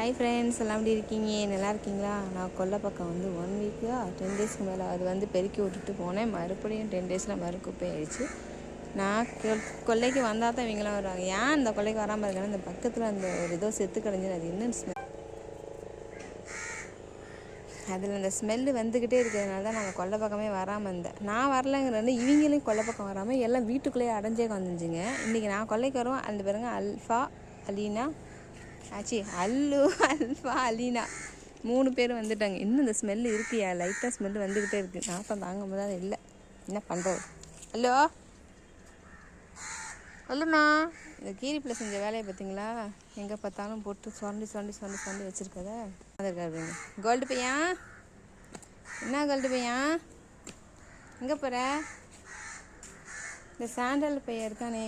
Hi friends, எல்லாம் எப்படி இருக்கீங்க? நல்லா இருக்கீங்களா? நான் கொல்லை பக்கம் வந்து 1 வீக்கா 10 டேஸ்க்கு மேலே அது வந்து பெருக்கி விட்டுட்டு போனேன். மறுபடியும் 10 டேஸில் மறுக்குப்பை ஆயிடுச்சு. நான் கொல்லைக்கு வந்தால் தான் இவங்களாம் வருவாங்க. ஏன் இந்த கொல்லைக்கு வராமல் இருக்காங்கன்னா, இந்த பக்கத்தில் அந்த ஒரு ஏதோ செத்து கிடஞ்சி அது இன்னும் ஸ்மெல், அதில் அந்த ஸ்மெல்லு வந்துக்கிட்டே இருக்கிறதுனால தான் நாங்கள் கொல்லை பக்கமே வராமல் இருந்தேன். நான் வரலைங்கிறது இவங்களையும் கொல்லை பக்கம் வராமல் எல்லாம் வீட்டுக்குள்ளேயே அடைஞ்சே வந்துச்சுங்க. இன்றைக்கி நான் கொல்லைக்கு வருவோம். அந்த பேருங்க அல்ஃபா, அலீனா, அல்ஃபா, அலீனா 3 பேர் வந்துட்டாங்க. இன்னும் இந்த ஸ்மெல்லு இருக்கியா? லைட்டாக ஸ்மெல்லு வந்துக்கிட்டே இருக்குது. நாட்டம் தாங்க போது அது இல்லை. என்ன பண்ணுறது? ஹலோ சொல்லுமா. இந்த கீரிப்பில் செஞ்ச வேலையை பார்த்தீங்களா? எங்கே பார்த்தாலும் போட்டு சொண்டி வச்சுருக்கத அது இருக்காருங்க. கோல்டு பையன், என்ன கோல்டு பையன் எங்கே போகிற? இந்த சாண்டல் பையன் இருக்கானே,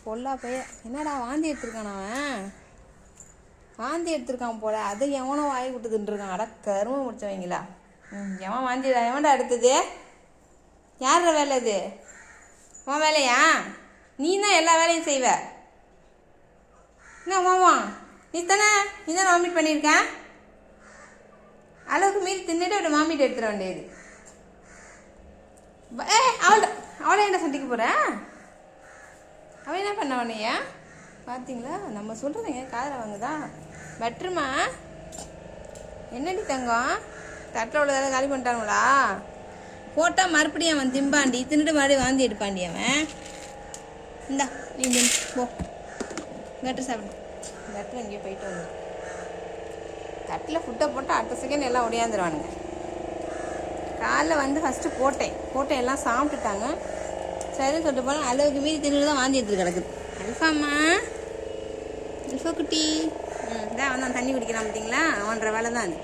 பொல்லா பையன், என்னடா வாந்தி எடுத்துருக்கான்? அவன் வாந்தி எடுத்துருக்கான் போல. அதை எவனோ வாய் விட்டு தின்றுருக்கான். அட கருமை முடிச்சவங்களா. எவன் வாந்தி? எவன்டா எடுத்தது? யார வேலை இது? உன் வேலையா? நீ தான் எல்லா வேலையும் செய்வ. என்ன மாமா, நீ தானே வாமிட் பண்ணியிருக்க? அளவுக்கு மீறி தின்னுட்டு அப்படி வாமிட் எடுத்துட வேண்டியது. அவளை என்ன சண்டைக்கு போற? அவன் என்ன பண்ண உன்னையா? பார்த்தீங்களா, நம்ம சொல்கிறதுங்க காதில் வாங்குதா? பட்ருமா, என்னடி தங்கம், தட்டில் உள்ளதெல்லாம் காலி பண்ணிட்டானுங்களா? போட்டால் மறுபடியும் அவன் திம்பாண்டி, தின்னுட்டு மறுபடியும் வாந்தி எடுப்பாண்டி அவன். இந்தா நீ போ, கட்டு சாப்பிடு. கட்டில் எங்கேயோ போயிட்டு வந்து தட்டில் ஃபுட்டை போட்டால் அடுத்த செகண்ட் எல்லாம் ஒடியாந்துருவானுங்க. காலைல வந்து ஃபஸ்ட்டு போட்டேன் எல்லாம் சாப்பிட்டுட்டாங்க. சரின்னு சொல்லிட்டு போனால் அளவுக்கு மீறி தின்னுட்டு தான் வாந்தி எடுத்துட்டு கிடக்குது. அல்ஃபாம்மா, அல்ஃபா குட்டி, இதான் அவன் தான் தண்ணி குடிக்கிறான். பார்த்தீங்களா, அவன்ற வேலை தான் அது.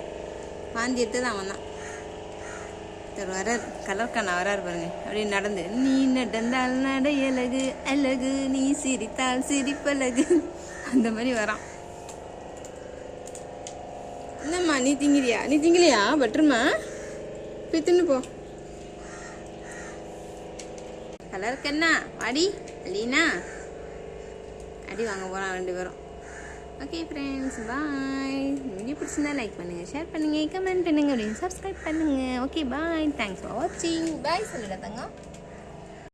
வாந்தி எடுத்து தான் அவன் தான். சரி வராரு, கலர்கான வராரு பாருங்க. அப்படின்னு நடந்து, நீ நடந்தால் நட அழகு அழகு, நீ சிரித்தால் சிரிப்பழகு, அந்த மாதிரி வரான். என்னம்மா நீ திங்கலையா? பட்டுருமா, போய் தின்னு போ. கலருக்கு என்ன வாடி அலீனா, அடி வாங்க போகிறான் 2 பேரும். ஓகே ஃப்ரெண்ட்ஸ், பாய். வீடியோ பிடிச்சிருந்தா லைக் பண்ணுங்கள், ஷேர் பண்ணுங்கள், கமெண்ட் பண்ணுங்கள், அப்படின்னு சப்ஸ்கிரைப் பண்ணுங்கள். ஓகே பாய், தேங்க்ஸ் ஃபார் வாட்சிங். பாய் சொல்லிட தங்க.